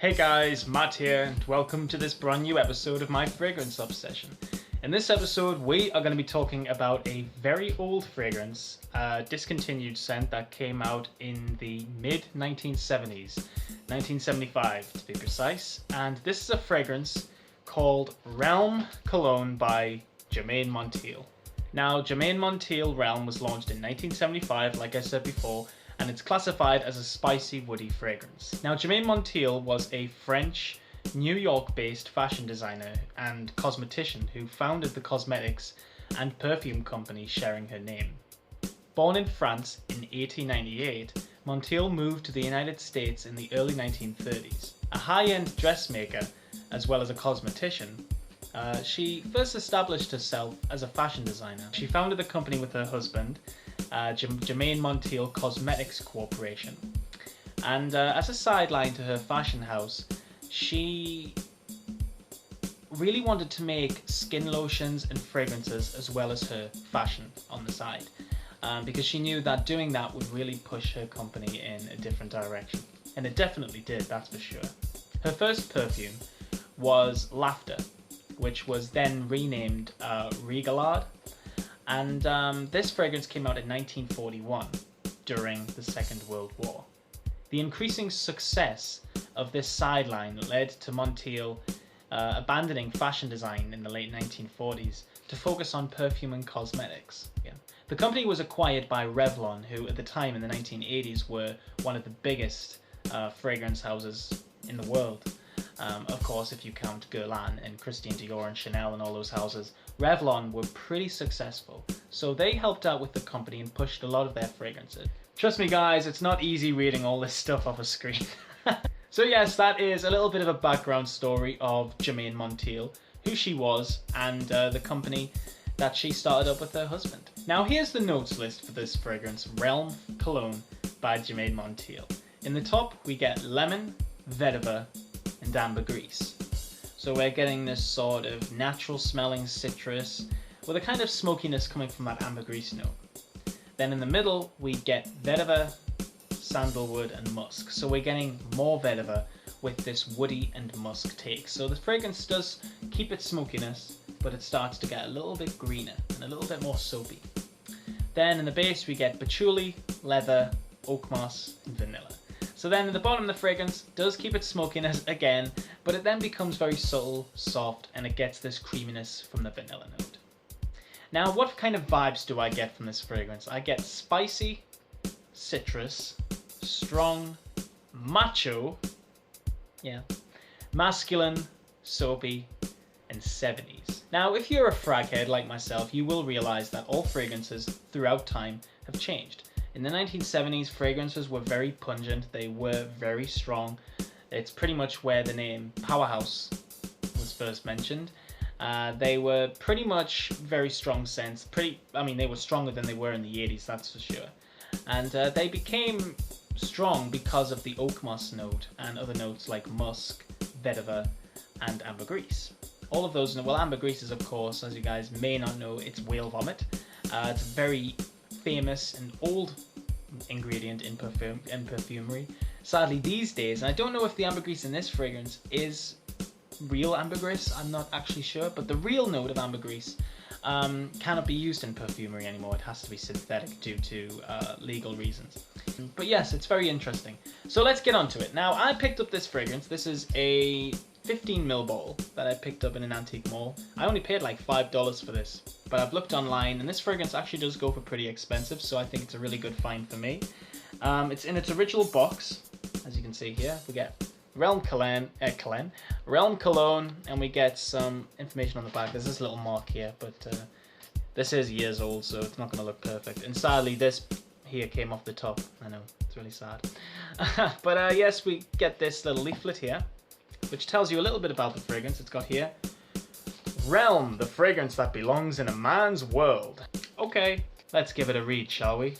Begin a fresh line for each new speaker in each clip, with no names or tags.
Hey guys, Matt here, and welcome to this brand new episode of my fragrance obsession. In this episode, we are going to be talking about a very old fragrance, discontinued scent that came out in the mid-1970s, 1975 to be precise, and this is a fragrance called Realm Cologne by Germaine Montiel. Now, Germaine Montiel Realm was launched in 1975, like I said before, and it's classified as a spicy, woody fragrance. Now, Germaine Montiel was a French, New York-based fashion designer and cosmetician who founded the cosmetics and perfume company sharing her name. Born in France in 1898, Montiel moved to the United States in the early 1930s. A high-end dressmaker, as well as a cosmetician, she first established herself as a fashion designer. She founded the company with her husband, Germaine Montiel Cosmetics Corporation. And as a sideline to her fashion house, she really wanted to make skin lotions and fragrances as well as her fashion on the side, because she knew that doing that would really push her company in a different direction. And it definitely did, that's for sure. Her first perfume was Laughter, which was then renamed Regalade. And this fragrance came out in 1941 during the Second World War. The increasing success of this sideline led to Montiel abandoning fashion design in the late 1940s to focus on perfume and cosmetics. Yeah. The company was acquired by Revlon, who at the time in the 1980s were one of the biggest fragrance houses in the world. Of course, if you count Guerlain and Christian Dior and Chanel and all those houses, Revlon were pretty successful. So they helped out with the company and pushed a lot of their fragrances. Trust me guys, it's not easy reading all this stuff off a screen. So yes, that is a little bit of a background story of Germaine Montiel, who she was, and the company that she started up with her husband. Now here's the notes list for this fragrance, Realm Cologne by Germaine Montiel. In the top we get lemon, vetiver, and ambergris. So we're getting this sort of natural smelling citrus with a kind of smokiness coming from that ambergris note. Then in the middle we get vetiver, sandalwood, and musk. So we're getting more vetiver with this woody and musk take. So the fragrance does keep its smokiness, but it starts to get a little bit greener and a little bit more soapy. Then in the base we get patchouli, leather, oak moss, and vanilla. So then at the bottom the fragrance does keep its smokiness again, but it then becomes very subtle, soft, and it gets this creaminess from the vanilla note. Now what kind of vibes do I get from this fragrance? I get spicy, citrus, strong, macho, masculine, soapy, and 70s. Now if you're a frag head like myself, you will realize that all fragrances throughout time have changed. In the 1970s, fragrances were very pungent, they were very strong. It's pretty much where the name Powerhouse was first mentioned. They were pretty much very strong scents. They were stronger than they were in the 80s, that's for sure. And they became strong because of the oak moss note and other notes like musk, vetiver, and ambergris. All of those, well, ambergris is, of course, as you guys may not know, it's whale vomit. It's a very famous and old ingredient in perfumery. Sadly these days, and I don't know if the ambergris in this fragrance is real ambergris, I'm not actually sure, but the real note of ambergris cannot be used in perfumery anymore. It has to be synthetic due to legal reasons. But yes, it's very interesting. So let's get on to it. Now I picked up this fragrance. This is a 15ml bottle that I picked up in an antique mall. I only paid like $5 for this, but I've looked online and this fragrance actually does go for pretty expensive, so I think it's a really good find for me. It's in its original box, as you can see here. We get Realm Cologne, and we get some information on the back. There's this little mark here, but this is years old, so it's not going to look perfect. And sadly, this here came off the top. I know, it's really sad. But yes, we get this little leaflet here, which tells you a little bit about the fragrance. It's got here, Realm, the fragrance that belongs in a man's world. Okay, let's give it a read, shall we?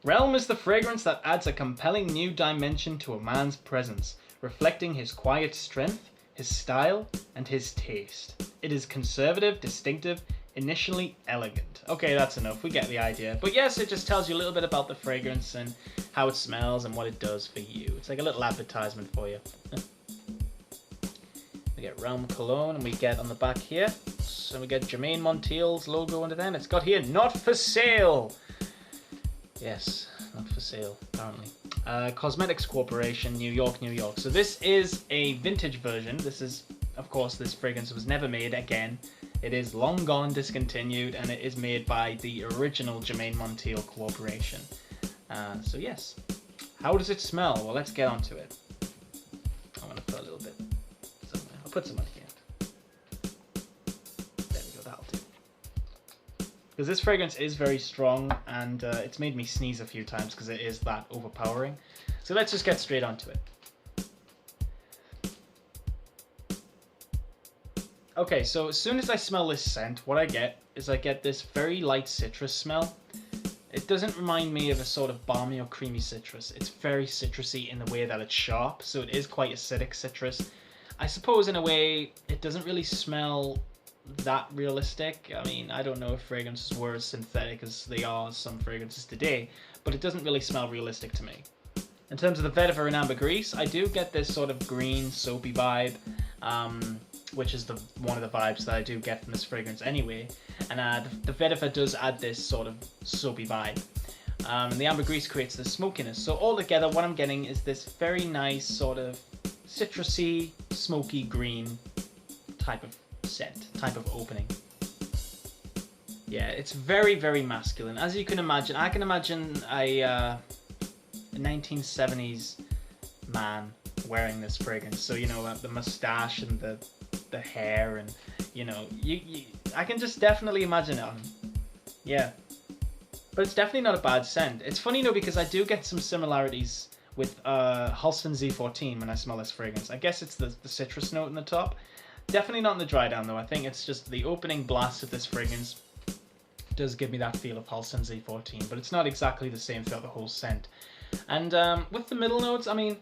Realm is the fragrance that adds a compelling new dimension to a man's presence, reflecting his quiet strength, his style, and his taste. It is conservative, distinctive, initially elegant. Okay, that's enough, we get the idea. But yes, it just tells you a little bit about the fragrance and how it smells and what it does for you. It's like a little advertisement for you. We get Realm Cologne, and we get on the back here, so we get Germaine Montiel's logo under there, and it's got here, not for sale! Yes, not for sale, apparently. Cosmetics Corporation, New York, New York. So this is a vintage version. This is, of course, this fragrance was never made again. It is long gone, discontinued, and it is made by the original Germaine Montiel Corporation. So yes. How does it smell? Well, let's get onto it. I'm going to put a little bit somewhere. I'll put some on here. There we go, that'll do. Because this fragrance is very strong, and it's made me sneeze a few times because it is that overpowering. So let's just get straight onto it. Okay, so as soon as I smell this scent, what I get is I get this very light citrus smell. It doesn't remind me of a sort of balmy or creamy citrus. It's very citrusy in the way that it's sharp, so it is quite acidic citrus. I suppose in a way, it doesn't really smell that realistic. I mean, I don't know if fragrances were as synthetic as they are some fragrances today, but it doesn't really smell realistic to me. In terms of the vetiver and ambergris, I do get this sort of green, soapy vibe, which is one of the vibes that I do get from this fragrance anyway. And the vetiver does add this sort of soapy vibe. And the ambergris creates this smokiness. So all together, what I'm getting is this very nice sort of citrusy, smoky green type of scent, type of opening. Yeah, it's very, very masculine. As you can imagine, I can imagine a 1970s man wearing this fragrance. So, you know, the mustache and the hair, and you know, I can just definitely imagine it on him. Yeah, but it's definitely not a bad scent. It's funny though, because I do get some similarities with Halston Z14 when I smell this fragrance. I guess it's the citrus note in the top. Definitely not in the dry down though. I think it's just the opening blast of this fragrance does give me that feel of Halston Z14, but it's not exactly the same throughout the whole scent. And with the middle notes, I mean,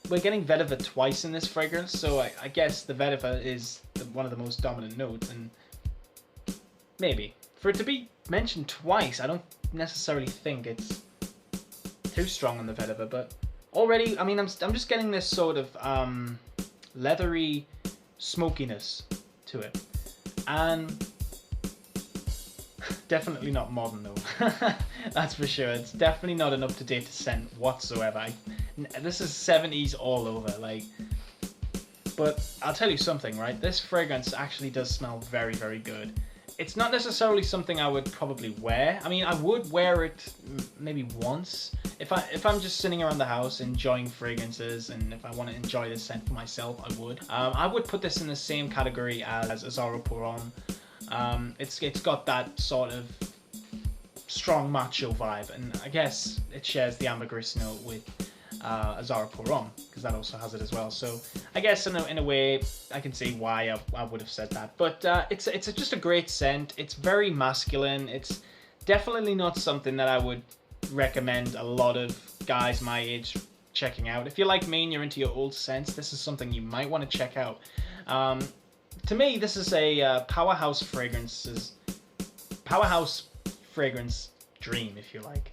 we're getting vetiver twice in this fragrance, so I guess the vetiver is one of the most dominant notes, and maybe for it to be mentioned twice, I don't necessarily think it's too strong on the vetiver. But already, I mean, I'm just getting this sort of leathery smokiness to it, and definitely not modern though. That's for sure. It's definitely not an up-to-date scent whatsoever. This is 70s all over, like. But I'll tell you something, right? This fragrance actually does smell very, very good. It's not necessarily something I would probably wear. I mean, I would wear it maybe once. If I'm just sitting around the house enjoying fragrances, and if I want to enjoy this scent for myself, I would. I would put this in the same category as Azaro Pour Homme. It's got that sort of strong macho vibe, and I guess it shares the ambergris note with Azaro Pour Homme, because that also has it as well. So I guess in a way I can see why I would have said that. But it's just a great scent. It's very masculine. It's definitely not something that I would recommend a lot of guys my age checking out. If you're like me and you're into your old scents, this is something you might want to check out. To me, this is a powerhouse fragrance dream, if you like.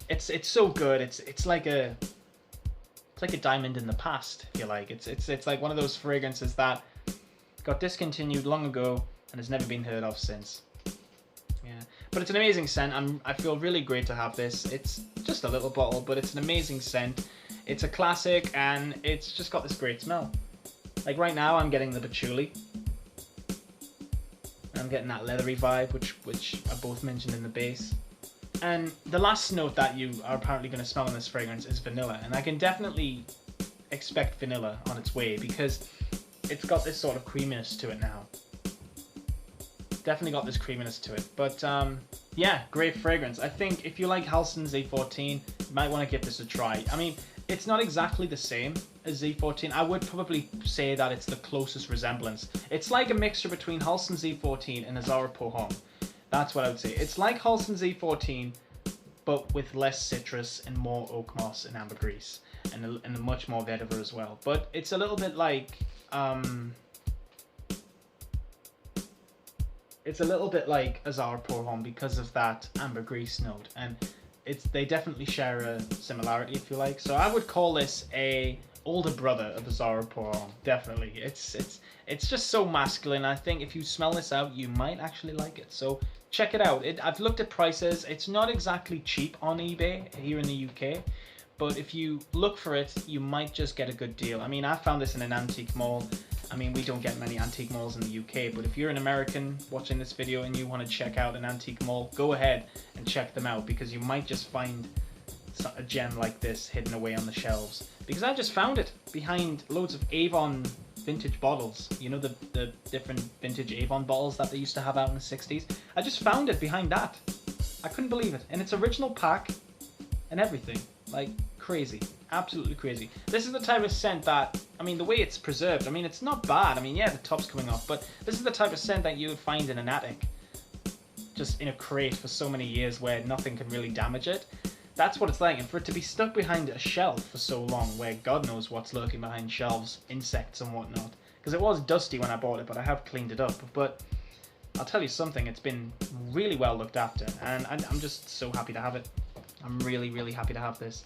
It's so good. It's like a diamond in the past, if you like. It's like one of those fragrances that got discontinued long ago and has never been heard of since. Yeah, but it's an amazing scent. I feel really great to have this. It's just a little bottle, but it's an amazing scent. It's a classic, and it's just got this great smell. Like right now, I'm getting the patchouli. I'm getting that leathery vibe, which I both mentioned in the base. And the last note that you are apparently going to smell in this fragrance is vanilla, and I can definitely expect vanilla on its way, because it's got this sort of creaminess to it now. Definitely got this creaminess to it. But yeah, great fragrance. I think if you like Halston Z14, you might want to give this a try. I mean, it's not exactly the same as Z14. I would probably say that it's the closest resemblance. It's like a mixture between Halston Z14 and Azaro Pour Homme. That's what I would say. It's like Halston Z14, but with less citrus and more oak moss and ambergris, and much more vetiver as well. But it's a little bit like Azaro Pour Homme because of that ambergris note, and they definitely share a similarity, if you like. So I would call this a older brother of the Zara Pour On. Definitely, it's just so masculine. I think if you smell this out, you might actually like it. So check it out. I've looked at prices. It's not exactly cheap on eBay here in the UK, but if you look for it, you might just get a good deal. I mean, I found this in an antique mall. I mean, we don't get many antique malls in the UK, but if you're an American watching this video and you want to check out an antique mall, go ahead and check them out, because you might just find a gem like this hidden away on the shelves. Because I just found it behind loads of Avon vintage bottles. You know, the different vintage Avon bottles that they used to have out in the 60s? I just found it behind that. I couldn't believe it. And it's original pack and everything. Like, crazy. Absolutely crazy. This is the type of scent that, I mean, the way it's preserved, I mean, it's not bad. I mean, yeah, the top's coming off, but this is the type of scent that you would find in an attic, just in a crate for so many years where nothing can really damage it. That's what it's like. And for it to be stuck behind a shelf for so long, where God knows what's lurking behind shelves, insects and whatnot. Because it was dusty when I bought it, but I have cleaned it up. But I'll tell you something, it's been really well looked after, and I'm just so happy to have it. I'm really, really happy to have this.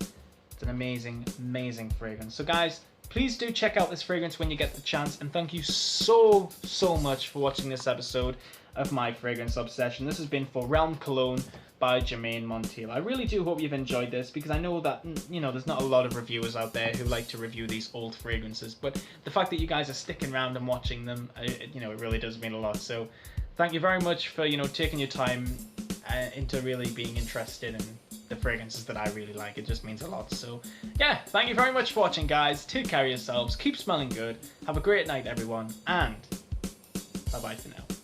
It's an amazing, amazing fragrance. So guys, please do check out this fragrance when you get the chance, and thank you so much for watching this episode of my fragrance obsession. This has been for Realm Cologne by Germaine Montiel. I really do hope you've enjoyed this, because I know that, you know, there's not a lot of reviewers out there who like to review these old fragrances, but the fact that you guys are sticking around and watching them, you know, it really does mean a lot. So thank you very much for, you know, taking your time into really being interested in the fragrances that I really like. It just means a lot. So yeah, thank you very much for watching, guys. Take care of yourselves, keep smelling good, have a great night everyone, and bye bye for now.